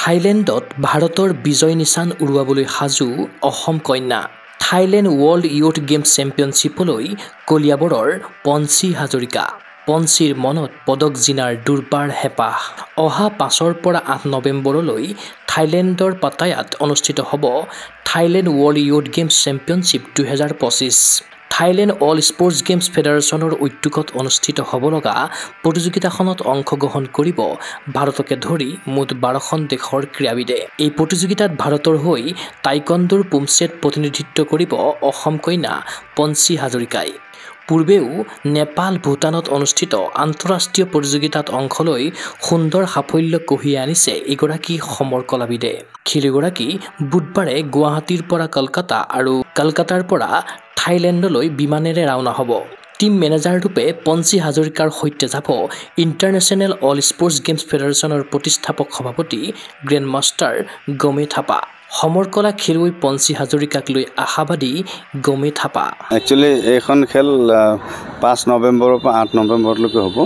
থাইলেণ্ডত ভাৰতৰ বিজয় নিশান উৰুৱাবলৈ সাজু অসম কন্যা। থাইলেণ্ড ৱৰ্ল্ড ইয়ুথ গেমছ চেম্পিয়নশ্বিপলৈ কলিয়াবৰৰ পঞ্চী হাজৰিকা। পঞ্চীৰ মনত পদক জিনাৰ দুৰ্বাৰ হেঁপাহ। অহা 5 পৰা 8 নৱেম্বৰলৈ থাইলেণ্ডৰ পাটায়াত অনুষ্ঠিত হ'ব Thailand world youth games championship 2025। Thailand all sports games ফেডাৰেশ্যনৰ উদ্যোগত অনুষ্ঠিত হ'ব লগা প্ৰতিযোগিতাখনত অংশগ্ৰহণ কৰিব ভাৰতকে ধৰি মুঠ 12খন দেশৰ ক্ৰীড়াবিদে। এই প্ৰতিযোগিতাত ভাৰতৰ হৈ টাইকণ্ডোৰ পুমছেট প্ৰতিনিধিত্ব কৰিব অসম কন্যা পঞ্চী হাজৰিকাই। পূৰ্বেও নেপাল ভূটানত অনুষ্ঠিত আন্তঃৰাষ্ট্ৰীয় প্ৰতিযোগিতাত অংশ লৈ সুন্দৰ সাফল্য কঢ়িয়াই আনিছে এগৰাকী সমৰ কলাবিদে। খেলুৱৈগৰাকী বুধবাৰে গুৱাহাটীৰ পৰা কলকাতা আৰু কলকাতাৰ পৰা থাইলেণ্ডলৈ বিমানেৰে ৰাওনা হ'ব। টিম মেনেজাৰ ৰূপে পঞ্চী হাজৰিকাৰ সৈতে যাব ইণ্টাৰনেশ্যনেল অল স্পৰ্টছ গেমছ ফেডাৰেশ্যনৰ প্ৰতিষ্ঠাপক সভাপতি গ্ৰেণ্ড মাষ্টাৰ গমে থাপা। সমৰ কলা খেলুৱৈ পঞ্চী হাজৰিকাক লৈ আশাবাদী গমে থাপা। একচুৱেলি এইখন খেল 5 নৱেম্বৰৰ পৰা 8 নৱেম্বৰলৈকে হ'ব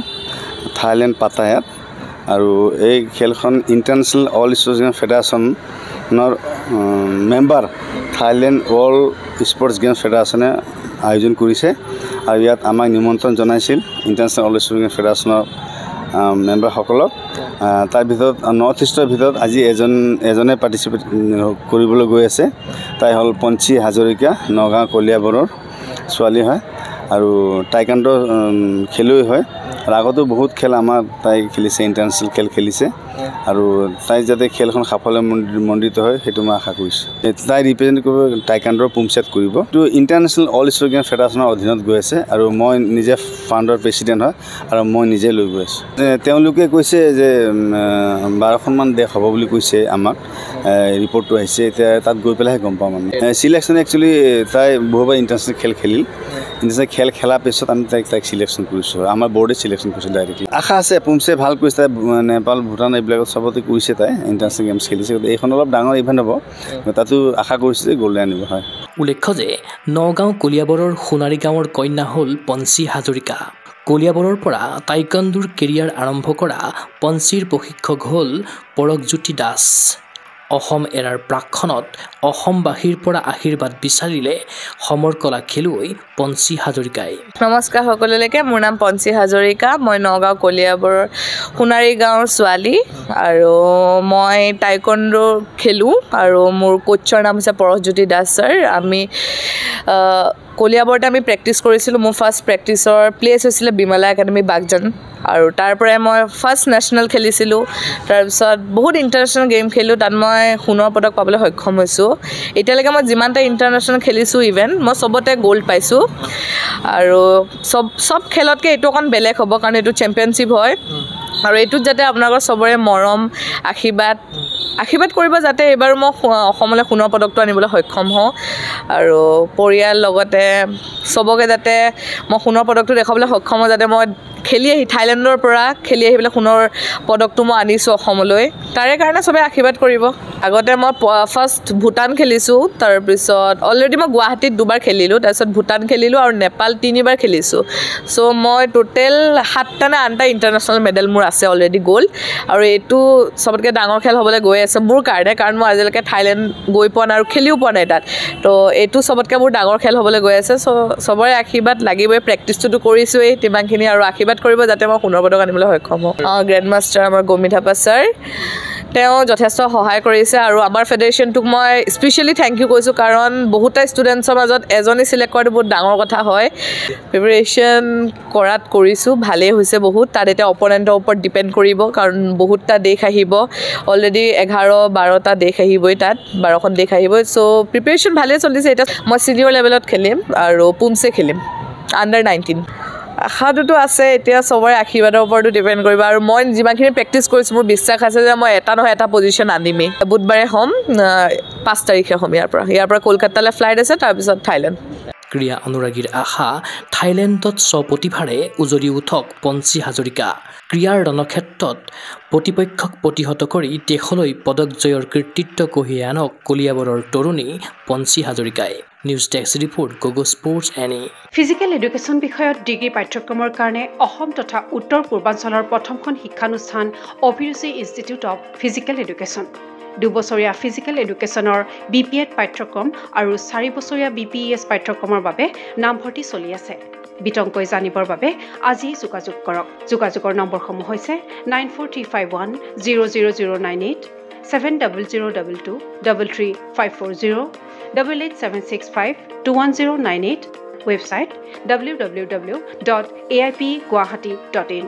থাইলেণ্ড পাটায়াত। আৰু এই খেলখন ইণ্টাৰনেশ্যনেল অল স্পৰ্টছ গেমছ ফেডাৰেশ্যনৰ member Thailand world sports games ফেডাৰেশ্যনে আয়োজন কৰিছে। আৰু ইয়াত আমাক নিমন্ত্ৰণ জনাইছিল ইণ্টাৰনেশ্যনেল অল স্পৰ্টছ গেমছ ফেডাৰেশ্যনৰ মেম্বাৰসকলক। তাৰ ভিতৰত নৰ্থ ইষ্টৰ ভিতৰত আজি এজনে পাৰ্টিচিপেট কৰিবলৈ গৈ আছে। তাই হ'ল পঞ্চী হাজৰিকা, নগাঁও কলিয়াবৰৰ ছোৱালী হয় আৰু টাইকাণ্ডো খেলুৱৈ হয়। আৰু আগতো বহুত খেল আমাৰ তাই খেলিছে, ইণ্টাৰনেশ্যনেল খেল খেলিছে। আৰু তাই যাতে খেলখন সাফল্যমণ্ডিত হয় সেইটো মই আশা কৰিছোঁ। তাই ৰিপ্ৰেজেণ্ট কৰিব টাইকাণ্ডোৰ পুমছেট কৰিব। এইটো ইণ্টাৰনেশ্যনেল অল স্পৰ্টছ গেমছ ফেডাৰেশ্যনৰ অধীনত গৈ আছে আৰু মই নিজে ফাউণ্ডাৰ প্ৰেছিডেণ্ট হয় আৰু মই নিজে লৈ গৈ আছোঁ। তেওঁলোকে কৈছে যে 12খনমান দেশ হ'ব বুলি কৈছে আমাক, ৰিপৰ্টটো আহিছে। এতিয়া তাত গৈ পেলাইহে গম পাওঁ মানে। চিলেকশ্যন একচুৱেলি তাই বহুবাৰ ইণ্টাৰনেশ্যনেল খেল খেলিল। ইণ্টাৰনেশ্যনেল খেল খেলাৰ পিছত আমি তাইক চিলেকশ্যন কৰিছোঁ। আমাৰ বৰ্ডে চিলেকশ্যন কৰিছোঁ ডাইৰেক্টলি। আশা আছে পুমছে ভাল কৰিছে। তাই নেপাল ভূটান এইবিলাকত চবতে কৰিছে, তাই ইণ্টাৰনেশ্যনেল গেমছ খেলিছে। এইখন অলপ ডাঙৰ ইভেণ্ট হ'ব, তাতো আশা কৰিছোঁ যে গ'ল্ড আনিব। হয়, উল্লেখ্য যে নগাঁও কলিয়াবৰৰ সোণাৰী গাঁৱৰ কন্যা হ'ল পঞ্চী হাজৰিকা। কলিয়াবৰৰ পৰা টাইকণ্ডোৰ কেৰিয়াৰ আৰম্ভ কৰা পঞ্চীৰ প্ৰশিক্ষক হ'ল পৰকজ্যোতি দাস। অসম এৰাৰ প্ৰাকখনত অসমবাসীৰ পৰা আশীৰ্বাদ বিচাৰিলে সমৰ কলা খেলুৱৈ পঞ্চী হাজৰিকাই। নমস্কাৰ সকলোলৈকে, মোৰ নাম পঞ্চী হাজৰিকা। মই নগাঁও কলিয়াবৰৰ সোণাৰী গাঁৱৰ ছোৱালী আৰু মই টাইকণ্ডো খেলোঁ আৰু মোৰ কোচৰ নাম হৈছে পৰকজ্যোতি দাস ছাৰ। আমি কলিয়াবৰতে আমি প্ৰেক্টিছ কৰিছিলোঁ। মোৰ ফাৰ্ষ্ট প্ৰেক্টিছৰ প্লেচ হৈছিলে বিমলা একাডেমি বাগজান আৰু তাৰ পৰাই মই ফাৰ্ষ্ট নেশ্যনেল খেলিছিলোঁ। তাৰপিছত বহুত ইণ্টাৰনেশ্যনেল গেম খেলিলোঁ, তাত মই সোণৰ পদক পাবলৈ সক্ষম হৈছোঁ। এতিয়ালৈকে মই যিমানটা ইণ্টাৰনেশ্যনেল খেলিছোঁ ইভেণ্ট, মই চবতে গ'ল্ড পাইছোঁ। আৰু চব খেলতকৈ এইটো অকণ বেলেগ হ'ব, কাৰণ এইটো চেম্পিয়নশ্বিপ হয়। আৰু এইটোত যাতে আপোনালোকৰ চবৰে মৰম আশীৰ্বাদ কৰিব, যাতে এইবাৰ মই অসমলৈ সোণৰ পদকটো আনিবলৈ সক্ষম হওঁ। আৰু পৰিয়াল লগতে চবকে যাতে মই সোণৰ পদকটো দেখাবলৈ সক্ষম হওঁ, যাতে মই খেলি আহি থাইলেণ্ডৰ পৰা খেলি আহি পেলাই সোণৰ পদকটো মই আনিছোঁ অসমলৈ। তাৰে কাৰণে চবে আশীৰ্বাদ কৰিব। আগতে মই ফাৰ্ষ্ট ভূটান খেলিছোঁ, তাৰপিছত অলৰেডি মই গুৱাহাটীত 2বাৰ খেলিলোঁ, তাৰপিছত ভূটান খেলিলোঁ আৰু নেপাল 3বাৰ খেলিছোঁ। চ' মই টোটেল 7টা নে 8টা ইণ্টাৰনেশ্যনেল মেডেল মোৰ আছে অলৰেডি গ'ল্ড। আৰু এইটো চবতকৈ ডাঙৰ খেল হ'বলৈ গৈ আছে মোৰ কাৰণে, কাৰণ মই আজিলৈকে থাইলেণ্ড গৈ পোৱা নাই আৰু খেলিও পোৱা নাই তাত। তো এইটো চবতকৈ মোৰ ডাঙৰ খেল হ'বলৈ গৈ আছে। চ' চবৰে আশীৰ্বাদ লাগিবই। প্ৰেক্টিছটোতো কৰিছোঁৱেই তিমানখিনি, আৰু আশীৰ্বাদ কৰিব যাতে মই সোণৰ পদক আনিবলৈ সক্ষম হওঁ। গ্ৰেণ্ড মাষ্টাৰ আমাৰ গমে থাপা ছাৰ, তেওঁ যথেষ্ট সহায় কৰিছে। আৰু আমাৰ ফেডাৰেশ্যনটোক মই স্পেচিয়েলি থেংক ইউ কৈছোঁ, কাৰণ বহুতটা ষ্টুডেণ্টছৰ মাজত এজনী চিলেক্ট কৰাটো বহুত ডাঙৰ কথা হয়। প্ৰিপেৰেশ্যন কৰিছোঁ, ভালেই হৈছে বহুত। তাত এতিয়া অপনেণ্টৰ ওপৰত ডিপেণ্ড কৰিব, কাৰণ বহুতটা দেশ আহিব। অলৰেডি 11-12টা দেশ আহিবই, তাত 12খন দেশ আহিবই। চ' প্ৰিপেৰেশ্যন ভালেই চলিছে। এতিয়া মই ছিনিয়ৰ লেভেলত খেলিম আৰু পুমছে খেলিম, আণ্ডাৰ 19। আশাটোতো আছে, এতিয়া চবৰে আশীৰ্বাদৰ ওপৰতো ডিপেণ্ড কৰিব। আৰু মই যিমানখিনি প্ৰেক্টিছ কৰিছোঁ, মোৰ বিশ্বাস আছে যে মই এটা নহয় এটা পজিশ্যন আনিমেই। বুধবাৰে হ'ম, 5 তাৰিখে হ'ম। ইয়াৰ পৰা কলকাতালৈ ফ্লাইট আছে, তাৰপিছত থাইলেণ্ড। ক্ৰীড়া অনুৰাগীৰ আশা থাইলেণ্ডত স্বপ্ৰতিভাৰে উজলি উঠক পঞ্চী হাজৰিকা। ক্ৰীড়াৰ ৰণক্ষেত্ৰত প্ৰতিপক্ষক প্ৰতিহত কৰি দেশলৈ পদক জয়ৰ কৃতিত্ব কঢ়িয়াই আনক কলিয়াবৰৰ তৰুণী পঞ্চী হাজৰিকাই। নিউজ ডেস্ক ৰিপৰ্ট গগো স্পৰ্টছ এনি। ফিজিকেল এডুকেশ্যন বিষয়ত ডিগ্ৰী পাঠ্যক্ৰমৰ কাৰণে অসম তথা উত্তৰ পূৰ্বাঞ্চলৰ প্ৰথমখন শিক্ষানুষ্ঠান অভিৰুচি ইনষ্টিটিউট অৱ ফিজিকেল এডুকেশ্যন। 2 বছৰীয়া ফিজিকেল এডুকেশ্যনৰ BPEd পাঠ্যক্ৰম আৰু 4 বছৰীয়া BPES পাঠ্যক্ৰমৰ বাবে নামভৰ্তি চলি আছে। বিতংকৈ জানিবৰ বাবে আজি যোগাযোগ কৰক। যোগাযোগৰ নম্বৰসমূহ হৈছে 9435100098, 700222 33540, 88765210998, ৱেবছাইট www.aipguwahati.in।